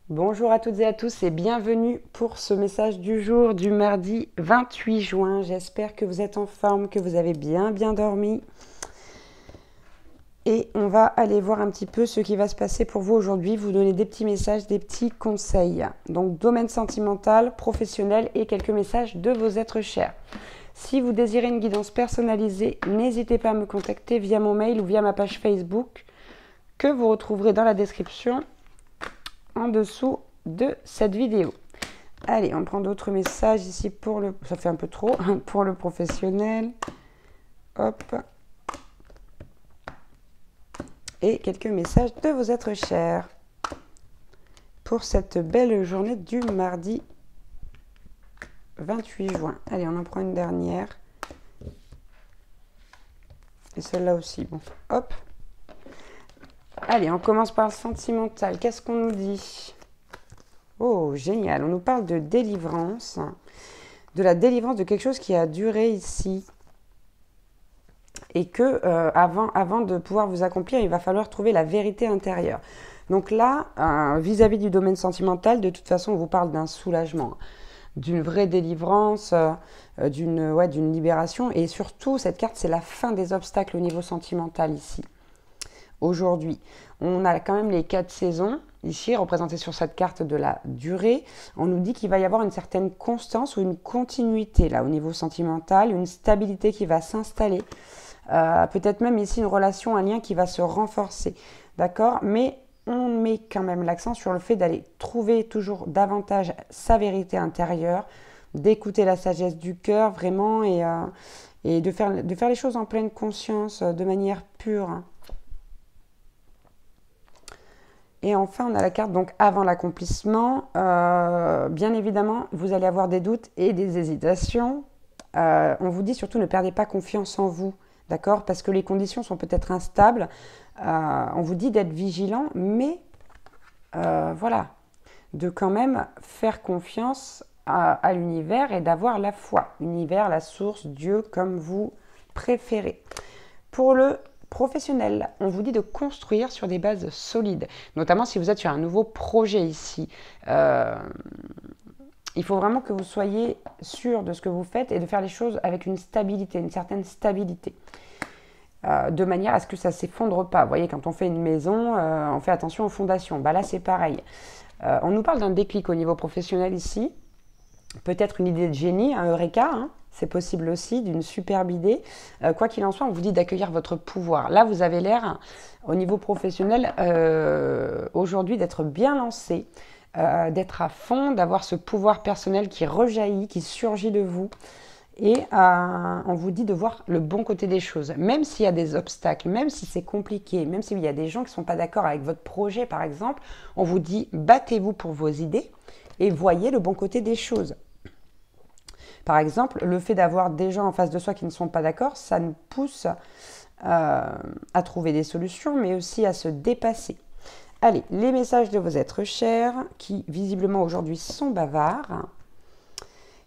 Bonjour à toutes et à tous et bienvenue pour ce message du jour du mardi 28 juin. J'espère que vous êtes en forme, que vous avez bien dormi. Et on va aller voir un petit peu ce qui va se passer pour vous aujourd'hui, vous donner des petits messages, des petits conseils. Donc domaine sentimental, professionnel et quelques messages de vos êtres chers. Si vous désirez une guidance personnalisée, n'hésitez pas à me contacter via mon mail ou via ma page Facebook que vous retrouverez dans la description en dessous de cette vidéo. Allez, on prend d'autres messages ici pour le... Ça fait un peu trop. Pour le professionnel. Hop. Et quelques messages de vos êtres chers. Pour cette belle journée du mardi 28 juin. Allez, on en prend une dernière. Et celle-là aussi. Bon, hop. Allez, on commence par le sentimental. Qu'est-ce qu'on nous dit ? Oh, génial. On nous parle de délivrance. De la délivrance de quelque chose qui a duré ici. Et que avant de pouvoir vous accomplir, il va falloir trouver la vérité intérieure. Donc là, vis-à-vis du domaine sentimental, de toute façon, on vous parle d'un soulagement, d'une vraie délivrance, d'une libération. Et surtout, cette carte, c'est la fin des obstacles au niveau sentimental ici. Aujourd'hui, on a quand même les 4 saisons, ici, représentées sur cette carte de la durée. On nous dit qu'il va y avoir une certaine constance ou une continuité, là, au niveau sentimental, une stabilité qui va s'installer. Peut-être même ici une relation, un lien qui va se renforcer, d'accord? Mais on met quand même l'accent sur le fait d'aller trouver toujours davantage sa vérité intérieure, d'écouter la sagesse du cœur, vraiment, et de faire les choses en pleine conscience, de manière pure. Et enfin, on a la carte donc avant l'accomplissement. Bien évidemment, vous allez avoir des doutes et des hésitations. On vous dit surtout ne perdez pas confiance en vous, d'accord? Parce que les conditions sont peut-être instables. On vous dit d'être vigilant, mais voilà, de quand même faire confiance à l'univers et d'avoir la foi. L'univers, la source, Dieu, comme vous préférez. Pour le professionnel, on vous dit de construire sur des bases solides, notamment si vous êtes sur un nouveau projet ici. Il faut vraiment que vous soyez sûr de ce que vous faites et de faire les choses avec une stabilité, une certaine stabilité, de manière à ce que ça ne s'effondre pas. Vous voyez, quand on fait une maison, on fait attention aux fondations. Bah là, c'est pareil. On nous parle d'un déclic au niveau professionnel ici, peut-être une idée de génie, un eureka, hein. C'est possible aussi, d'une superbe idée. Quoi qu'il en soit, on vous dit d'accueillir votre pouvoir. Là, vous avez l'air, au niveau professionnel, aujourd'hui, d'être bien lancé, d'être à fond, d'avoir ce pouvoir personnel qui rejaillit, qui surgit de vous. Et on vous dit de voir le bon côté des choses. Même s'il y a des obstacles, même si c'est compliqué, même s'il y a des gens qui ne sont pas d'accord avec votre projet, par exemple, on vous dit battez-vous pour vos idées et voyez le bon côté des choses. Par exemple, le fait d'avoir des gens en face de soi qui ne sont pas d'accord, ça nous pousse à trouver des solutions, mais aussi à se dépasser. Allez, les messages de vos êtres chers, qui visiblement aujourd'hui sont bavards.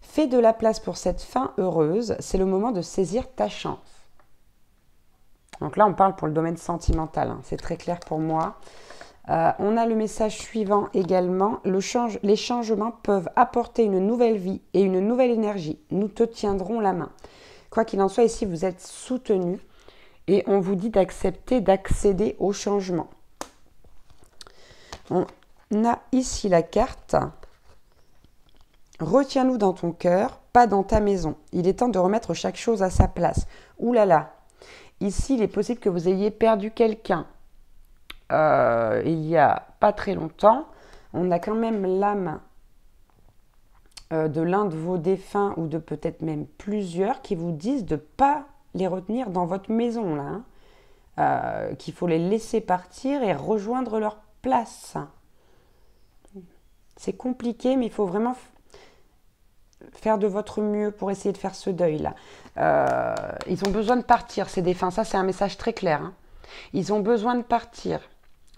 Fais de la place pour cette fin heureuse, c'est le moment de saisir ta chance. Donc là, on parle pour le domaine sentimental, hein, c'est très clair pour moi. On a le message suivant également. Les changements peuvent apporter une nouvelle vie et une nouvelle énergie. Nous te tiendrons la main. Quoi qu'il en soit, ici, vous êtes soutenu et on vous dit d'accepter, d'accéder au changement. On a ici la carte. Retiens-nous dans ton cœur, pas dans ta maison. Il est temps de remettre chaque chose à sa place. Ouh là là. Ici, il est possible que vous ayez perdu quelqu'un. Il y a pas très longtemps, on a quand même l'âme de l'un de vos défunts ou de peut-être même plusieurs qui vous disent de ne pas les retenir dans votre maison, là, hein, qu'il faut les laisser partir et rejoindre leur place. C'est compliqué, mais il faut vraiment faire de votre mieux pour essayer de faire ce deuil-là. Ils ont besoin de partir, ces défunts. Ça, c'est un message très clair, hein. Ils ont besoin de partir.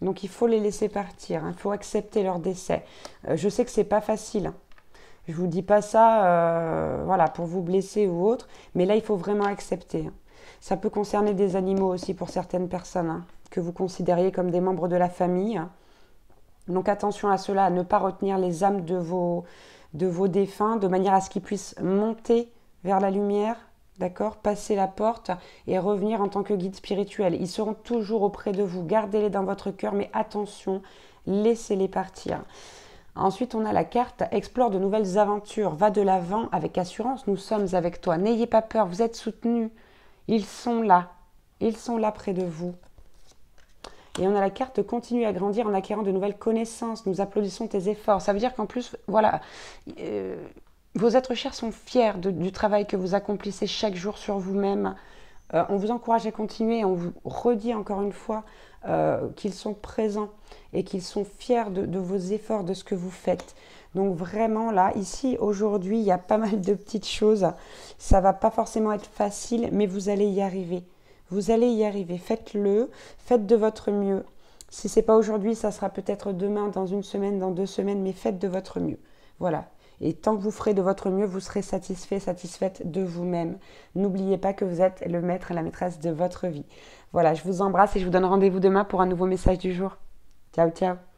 Donc, il faut les laisser partir. Il faut accepter leur décès. Je sais que ce n'est pas facile. Je ne vous dis pas ça voilà, pour vous blesser ou autre. Mais là, il faut vraiment accepter. Ça peut concerner des animaux aussi pour certaines personnes, hein, que vous considériez comme des membres de la famille. Donc attention à cela, à ne pas retenir les âmes de vos défunts, de manière à ce qu'ils puissent monter vers la lumière, d'accord, passer la porte et revenir en tant que guide spirituel. Ils seront toujours auprès de vous, gardez-les dans votre cœur, mais attention, laissez-les partir. Ensuite, on a la carte « Explore de nouvelles aventures, va de l'avant avec assurance, nous sommes avec toi. N'ayez pas peur, vous êtes soutenus, ils sont là près de vous. » Et on a la carte « Continue à grandir en acquérant de nouvelles connaissances, nous applaudissons tes efforts. » Ça veut dire qu'en plus, voilà, vos êtres chers sont fiers du travail que vous accomplissez chaque jour sur vous-même. On vous encourage à continuer, on vous redit encore une fois qu'ils sont présents et qu'ils sont fiers de vos efforts, de ce que vous faites. Donc vraiment là, ici, aujourd'hui, il y a pas mal de petites choses. Ça va pas forcément être facile, mais vous allez y arriver. Vous allez y arriver, faites-le, faites de votre mieux. Si ce n'est pas aujourd'hui, ça sera peut-être demain, dans une semaine, dans 2 semaines, mais faites de votre mieux. Voilà. Et tant que vous ferez de votre mieux, vous serez satisfait, satisfaite de vous-même. N'oubliez pas que vous êtes le maître et la maîtresse de votre vie. Voilà, je vous embrasse et je vous donne rendez-vous demain pour un nouveau message du jour. Ciao, ciao.